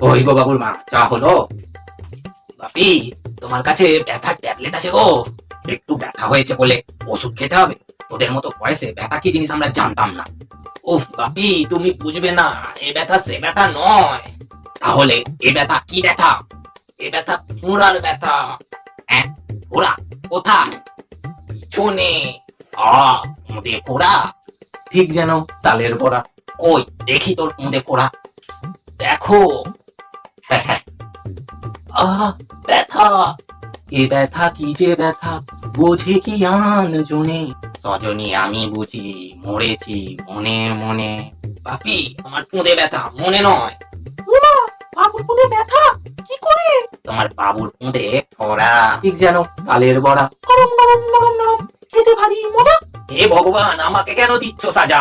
ওই গো বাবুর মা, চা হলো? বাপি, তোমার কাছে ব্যথার ট্যাবলেট আছে গো? একটু ব্যথা হয়েছে বলে ওষুধ খেতে হবে? তোদের মতো বয়সে ব্যথা কি জিনিস আমরা জানতাম না। উফ বাপি, তুমি বুঝবে না, এ ব্যথা সে ব্যথা নয়। তাহলে এ ব্যথা কি ব্যথা? এ ব্যথা ফোঁড়ার ব্যথা। হ্যাঁ, ফোঁড়া কোথায়? পিছনে। আ, মুদে ফোঁড়া, ঠিক যেন তালের বড়া। কই দেখি তোর মুদে ফোঁড়া। দেখো। আহ, ব্যথা। এ ব্যথা কি যে ব্যথা, বোঝে কি আন জনে। সজনী আমি বুঝি মরেছি মনে মনে। বাপি, আমার পুঁদে ব্যথা মনে নয়। উমা, বাবুর পুঁদে ব্যথা? কি করে? তোমার বাবুর পুঁদে ফোড়া, ঠিক যেন কালের বড়া, নরম নরম নরম নরম, খেতে ভারী মজা। হে ভগবান, আমাকে কেন দিচ্ছ সাজা?